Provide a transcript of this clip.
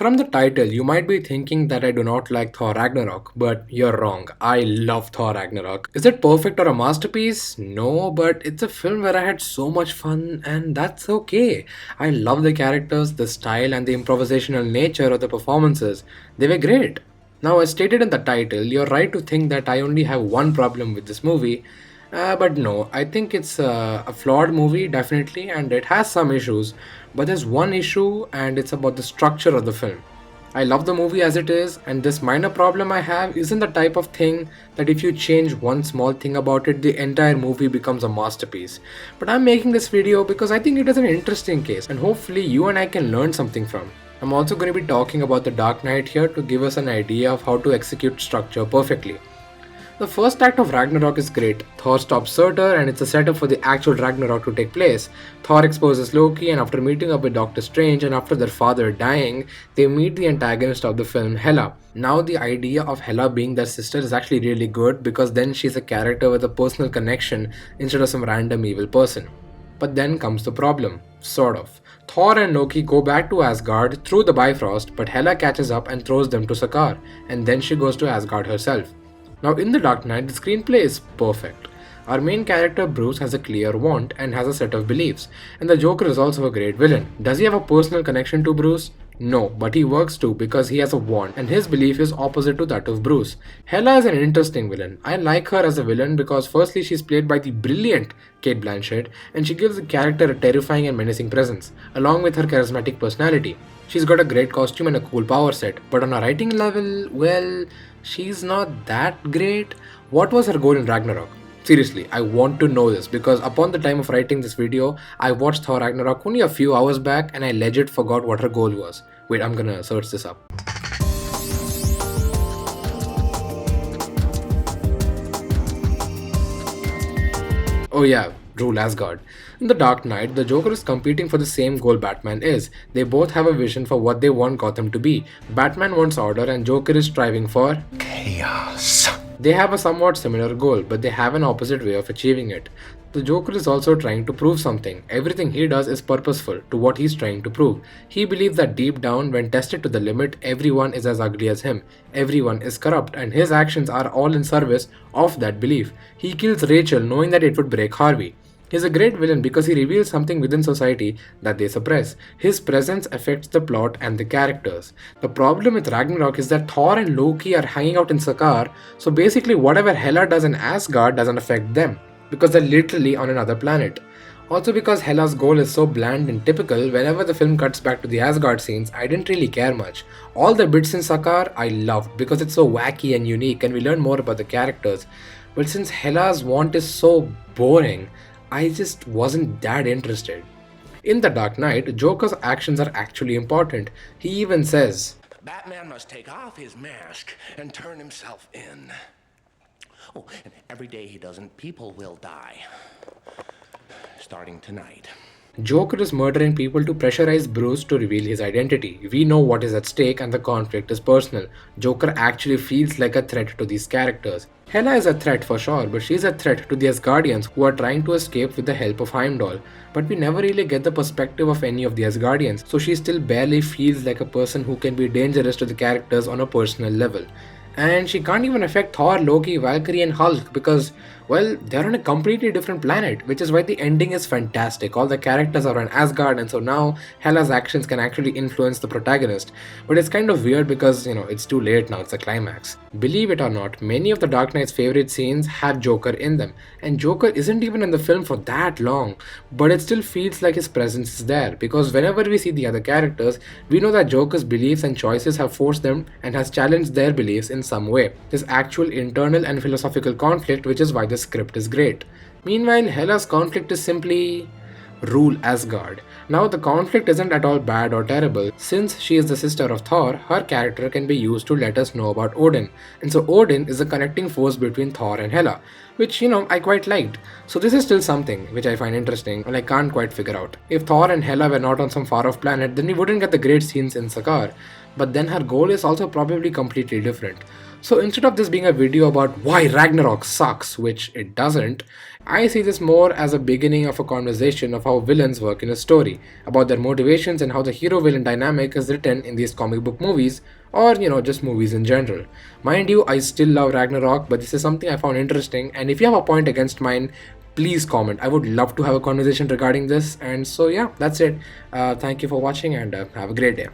From the title, you might be thinking that I do not like Thor Ragnarok, but you're wrong. I love Thor Ragnarok. Is it perfect or a masterpiece? No, but it's a film where I had so much fun, and that's okay. I love the characters, the style, and the improvisational nature of the performances. They were great. Now, as stated in the title, you're right to think that I only have one problem with this movie. But no, I think it's a flawed movie, definitely, and it has some issues. But there's one issue, and it's about the structure of the film. I love the movie as it is, and this minor problem I have isn't the type of thing that if you change one small thing about it, the entire movie becomes a masterpiece. But I'm making this video because I think it is an interesting case, and hopefully you and I can learn something from. I'm also going to be talking about The Dark Knight here to give us an idea of how to execute structure perfectly. The first act of Ragnarok is great. Thor stops Surtur and it's a setup for the actual Ragnarok to take place. Thor exposes Loki, and after meeting up with Doctor Strange and after their father dying, they meet the antagonist of the film, Hela. Now the idea of Hela being their sister is actually really good because then she's a character with a personal connection instead of some random evil person. But then comes the problem. Sort of. Thor and Loki go back to Asgard through the Bifrost, but Hela catches up and throws them to Sakaar, and then she goes to Asgard herself. Now, in The Dark Knight, the screenplay is perfect. Our main character Bruce has a clear want and has a set of beliefs, and the Joker is also a great villain. Does he have a personal connection to Bruce? No, but he works too because he has a want, and his belief is opposite to that of Bruce. Hela is an interesting villain. I like her as a villain because firstly she's played by the brilliant Kate Blanchett, and she gives the character a terrifying and menacing presence, along with her charismatic personality. She's got a great costume and a cool power set, but on a writing level, well, she's not that great. What was her goal in Ragnarok? Seriously, I want to know this because upon the time of writing this video, I watched Thor Ragnarok only a few hours back and I legit forgot what her goal was. Wait, I'm gonna search this up. Oh yeah, rule Asgard. In The Dark Knight, the Joker is competing for the same goal Batman is. They both have a vision for what they want Gotham to be. Batman wants order and Joker is striving for chaos. they have a somewhat similar goal, but they have an opposite way of achieving it. The Joker is also trying to prove something. Everything he does is purposeful to what he's trying to prove. He believes that deep down, when tested to the limit, everyone is as ugly as him. Everyone is corrupt, and his actions are all in service of that belief. He kills Rachel knowing that it would break Harvey. He's a great villain because he reveals something within society that they suppress. His presence affects the plot and the characters. The problem with Ragnarok is that Thor and Loki are hanging out in Sakaar, so basically whatever Hela does in Asgard doesn't affect them, because they're literally on another planet. Also because Hela's goal is so bland and typical, whenever the film cuts back to the Asgard scenes, I didn't really care much. All the bits in Sakaar I loved because it's so wacky and unique and we learn more about the characters. But since Hela's want is so boring, I just wasn't that interested. In The Dark Knight, Joker's actions are actually important. He even says, Batman must take off his mask and turn himself in. Oh, and every day he doesn't, people will die. Starting tonight. Joker is murdering people to pressurize Bruce to reveal his identity. We know what is at stake and the conflict is personal. Joker actually feels like a threat to these characters. Hela is a threat for sure, but she's a threat to the Asgardians who are trying to escape with the help of Heimdall. But we never really get the perspective of any of the Asgardians, so she still barely feels like a person who can be dangerous to the characters on a personal level. And she can't even affect Thor, Loki, Valkyrie, and Hulk because, well, they're on a completely different planet, which is why the ending is fantastic. All the characters are on Asgard, and so now Hela's actions can actually influence the protagonist. But it's kind of weird because, it's too late now, it's the climax. Believe it or not, many of the Dark Knight's favorite scenes have Joker in them, and Joker isn't even in the film for that long, but it still feels like his presence is there because whenever we see the other characters, we know that Joker's beliefs and choices have forced them and has challenged their beliefs in some way. There's actual internal and philosophical conflict, which is why the script is great. Meanwhile, Hela's conflict is simply rule Asgard. Now, the conflict isn't at all bad or terrible. Since she is the sister of Thor, her character can be used to let us know about Odin. And so Odin is the connecting force between Thor and Hela, which I quite liked. So this is still something which I find interesting and I can't quite figure out. If Thor and Hela were not on some far off planet, then we wouldn't get the great scenes in Sakaar. But then her goal is also probably completely different. So instead of this being a video about why Ragnarok sucks, which it doesn't, I see this more as a beginning of a conversation of how villains work in a story, about their motivations and how the hero villain dynamic is written in these comic book movies, or just movies in general. Mind you, I still love Ragnarok, but this is something I found interesting, and if you have a point against mine, please comment. I would love to have a conversation regarding this. And so, yeah, that's it. Thank you for watching, and have a great day.